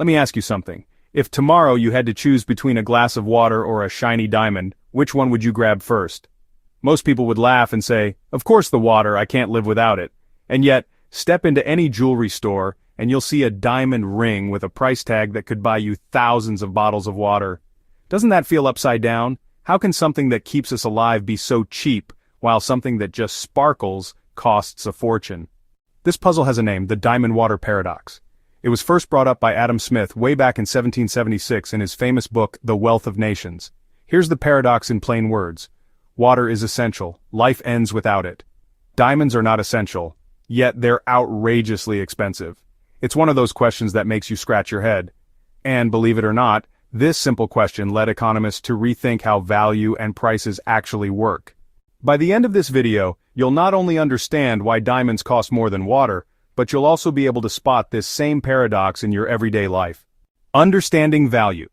Let me ask you something. If tomorrow you had to choose between a glass of water or a shiny diamond, which one would you grab first? Most people would laugh and say, of course the water, I can't live without it. And yet, step into any jewelry store, and you'll see a diamond ring with a price tag that could buy you thousands of bottles of water. Doesn't that feel upside down? How can something that keeps us alive be so cheap, while something that just sparkles costs a fortune? This puzzle has a name, the diamond water paradox. It was first brought up by Adam Smith way back in 1776 in his famous book, The Wealth of Nations. Here's the paradox in plain words. Water is essential. Life ends without it. Diamonds are not essential, yet they're outrageously expensive. It's one of those questions that makes you scratch your head. And believe it or not, this simple question led economists to rethink how value and prices actually work. By the end of this video, you'll not only understand why diamonds cost more than water, but you'll also be able to spot this same paradox in your everyday life. Understanding value.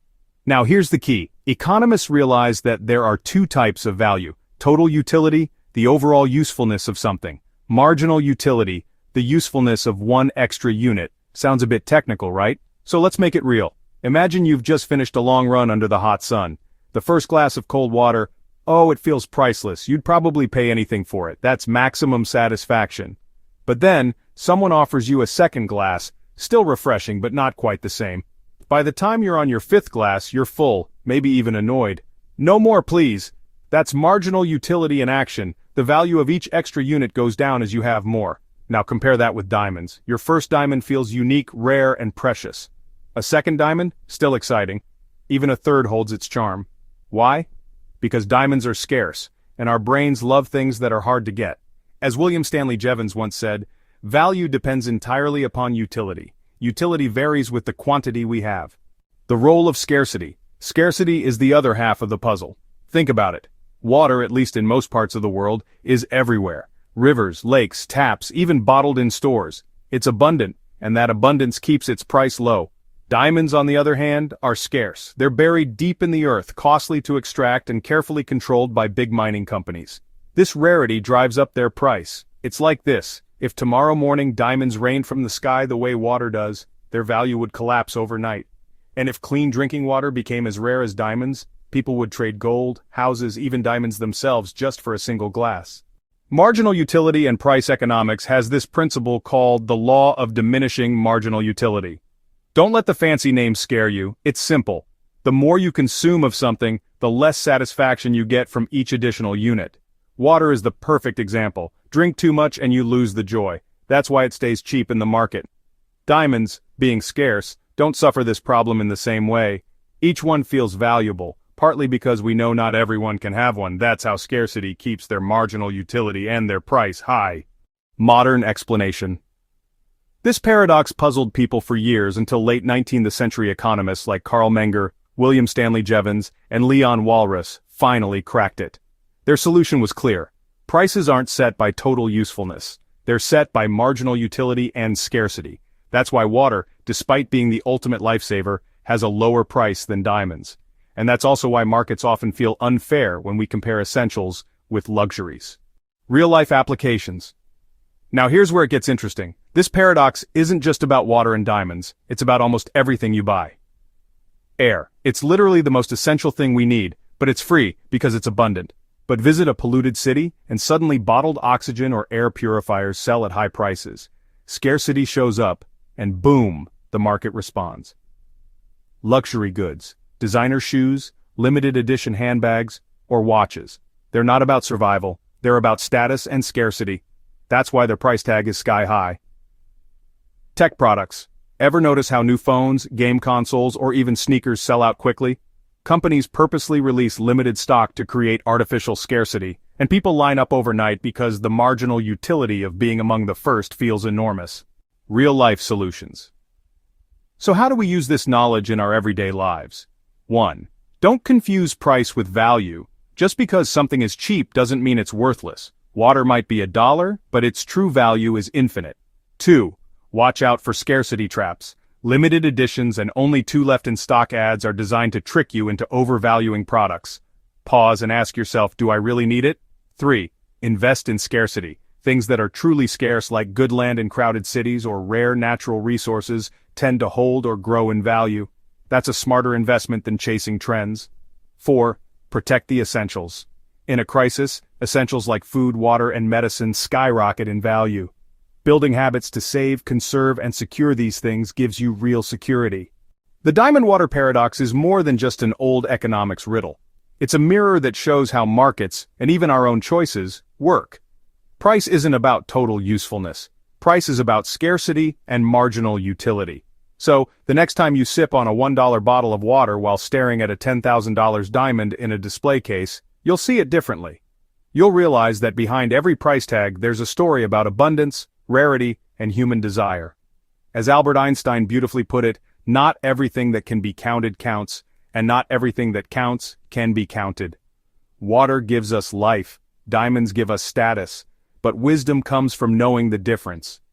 Now here's the key. Economists realize that there are two types of value: total utility, the overall usefulness of something; marginal utility, the usefulness of one extra unit. Sounds a bit technical, right? So let's make it real. Imagine you've just finished a long run under the hot sun. The first glass of cold water, oh, it feels priceless. You'd probably pay anything for it. That's maximum satisfaction. But then, someone offers you a second glass, still refreshing but not quite the same. By the time you're on your fifth glass, you're full, maybe even annoyed. No more, please. That's marginal utility in action. The value of each extra unit goes down as you have more. Now compare that with diamonds. Your first diamond feels unique, rare, and precious. A second diamond? Still exciting. Even a third holds its charm. Why? Because diamonds are scarce, and our brains love things that are hard to get. As William Stanley Jevons once said, value depends entirely upon utility. Utility varies with the quantity we have. The role of scarcity. Scarcity is the other half of the puzzle. Think about it. Water, at least in most parts of the world, is everywhere. Rivers, lakes, taps, even bottled in stores. It's abundant, and that abundance keeps its price low. Diamonds, on the other hand, are scarce. They're buried deep in the earth, costly to extract and carefully controlled by big mining companies. This rarity drives up their price. It's like this. If tomorrow morning diamonds rained from the sky the way water does, their value would collapse overnight. And if clean drinking water became as rare as diamonds, people would trade gold, houses, even diamonds themselves just for a single glass. Marginal utility and price economics has this principle called the law of diminishing marginal utility. Don't let the fancy name scare you. It's simple. The more you consume of something, the less satisfaction you get from each additional unit. Water is the perfect example. Drink too much and you lose the joy. That's why it stays cheap in the market. Diamonds, being scarce, don't suffer this problem in the same way. Each one feels valuable, partly because we know not everyone can have one. That's how scarcity keeps their marginal utility and their price high. Modern explanation. This paradox puzzled people for years until late 19th century economists like Carl Menger, William Stanley Jevons, and Leon Walras finally cracked it. Their solution was clear. Prices aren't set by total usefulness. They're set by marginal utility and scarcity. That's why water, despite being the ultimate lifesaver, has a lower price than diamonds. And that's also why markets often feel unfair when we compare essentials with luxuries. Real-life applications. Now here's where it gets interesting. This paradox isn't just about water and diamonds, it's about almost everything you buy. Air. It's literally the most essential thing we need, but it's free because it's abundant. But visit a polluted city, and suddenly bottled oxygen or air purifiers sell at high prices. Scarcity shows up, and boom, the market responds. Luxury goods. Designer shoes, limited edition handbags, or watches. They're not about survival, they're about status and scarcity. That's why their price tag is sky high. Tech products. Ever notice how new phones, game consoles, or even sneakers sell out quickly? Companies purposely release limited stock to create artificial scarcity, and people line up overnight because the marginal utility of being among the first feels enormous. Real-life solutions. So how do we use this knowledge in our everyday lives? 1. Don't confuse price with value. Just because something is cheap doesn't mean it's worthless. Water might be $1, but its true value is infinite. 2. Watch out for scarcity traps. Limited editions and only 2 left in stock ads are designed to trick you into overvaluing products. Pause and ask yourself, do I really need it? 3. Invest in scarcity. Things that are truly scarce like good land in crowded cities or rare natural resources tend to hold or grow in value. That's a smarter investment than chasing trends. 4. Protect the essentials. In a crisis, essentials like food, water, and medicine skyrocket in value. Building habits to save, conserve, and secure these things gives you real security. The diamond water paradox is more than just an old economics riddle. It's a mirror that shows how markets, and even our own choices, work. Price isn't about total usefulness. Price is about scarcity and marginal utility. So, the next time you sip on a $1 bottle of water while staring at a $10,000 diamond in a display case, you'll see it differently. You'll realize that behind every price tag there's a story about abundance, rarity, and human desire. As Albert Einstein beautifully put it, not everything that can be counted counts, and not everything that counts can be counted. Water gives us life, diamonds give us status, but wisdom comes from knowing the difference.